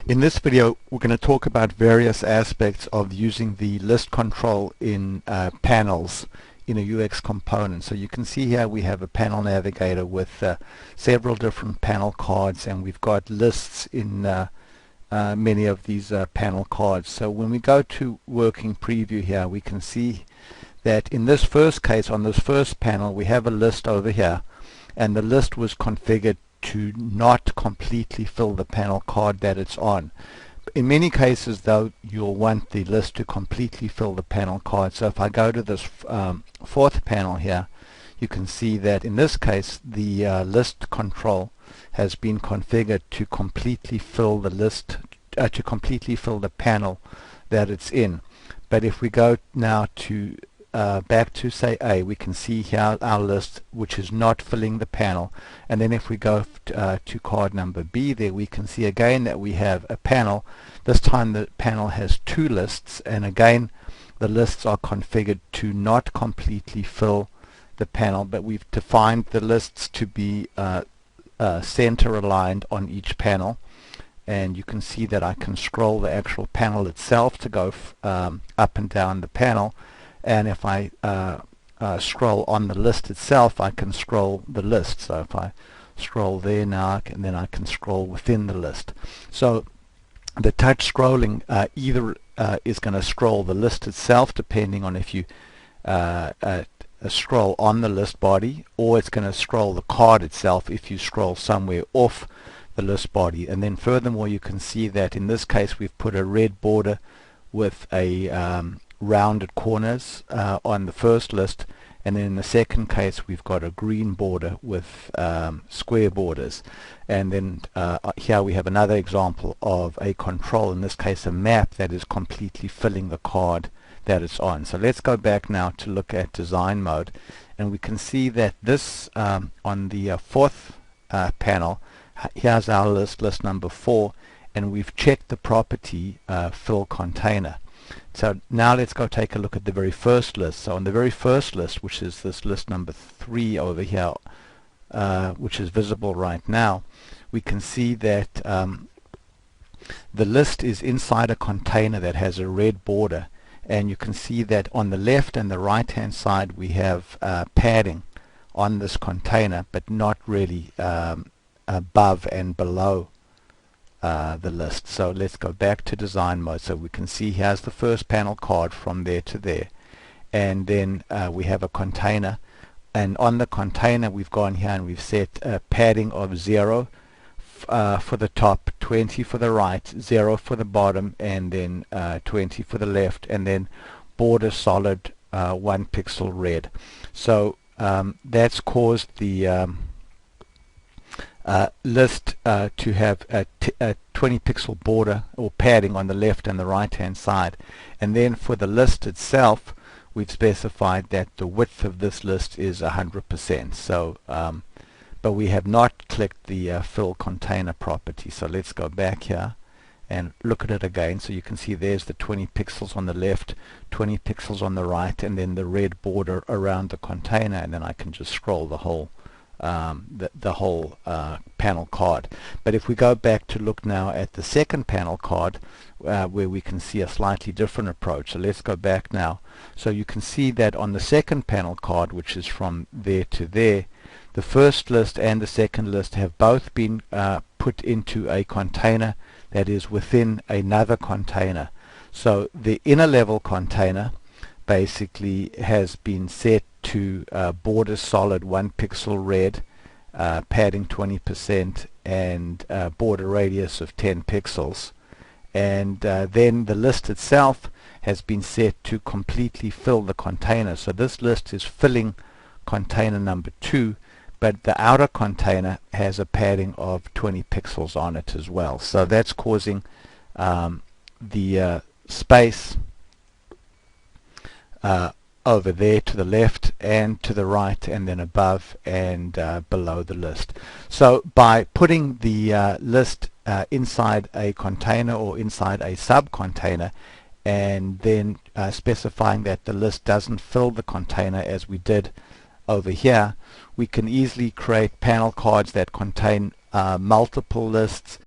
In this video, we're going to talk about various aspects of using the list control in panels in a UX component. So you can see here we have a panel navigator with several different panel cards, and we've got lists in many of these panel cards. So when we go to working preview here, we can see that in this first case, on this first panel, we have a list over here, and the list was configured to not completely fill the panel card that it's on. In many cases though, you'll want the list to completely fill the panel card. So if I go to this fourth panel here, you can see that in this case the list control has been configured to completely fill the list, to completely fill the panel that it's in. But if we go now to back to say A, we can see here our list which is not filling the panel, and then if we go to card number B, there we can see again that we have a panel. This time the panel has two lists, and again the lists are configured to not completely fill the panel, but we've defined the lists to be center aligned on each panel. And you can see that I can scroll the actual panel itself to go up and down the panel. And if I scroll on the list itself, I can scroll the list. So if I scroll there now, and then I can scroll within the list. So the touch scrolling either is going to scroll the list itself, depending on if you scroll on the list body, or it's going to scroll the card itself if you scroll somewhere off the list body. And then furthermore, you can see that in this case we've put a red border with a rounded corners on the first list, and then in the second case we've got a green border with square borders. And then here we have another example of a control, in this case a map, that is completely filling the card that it's on. So let's go back now to look at design mode, and we can see that this on the fourth panel, here's our list number 4, and we've checked the property fill container. So now let's go take a look at the very first list. So on the very first list, which is this list number 3 over here, which is visible right now, we can see that the list is inside a container that has a red border, and you can see that on the left and the right hand side we have padding on this container, but not really above and below the list. So let's go back to design mode. So we can see here's the first panel card from there to there, and then we have a container, and on the container we've gone here and we've set a padding of 0 for the top, 20 for the right, 0 for the bottom, and then 20 for the left, and then border solid 1 pixel red. So that's caused the list to have a 20 pixel border or padding on the left and the right hand side. And then for the list itself, we've specified that the width of this list is 100%. So but we have not clicked the fill container property. So let's go back here and look at it again. So you can see there's the 20 pixels on the left, 20 pixels on the right, and then the red border around the container, and then I can just scroll the whole panel card. But if we go back to look now at the second panel card, where we can see a slightly different approach. So let's go back now. So you can see that on the second panel card, which is from there to there, the first list and the second list have both been put into a container that is within another container. So the inner level container basically has been set to border solid 1 pixel red, padding 20%, and border radius of 10 pixels. And then the list itself has been set to completely fill the container. So this list is filling container number 2, but the outer container has a padding of 20 pixels on it as well. So that's causing the space over there to the left and to the right, and then above and below the list. So by putting the list inside a container or inside a sub-container, and then specifying that the list doesn't fill the container as we did over here, we can easily create panel cards that contain multiple lists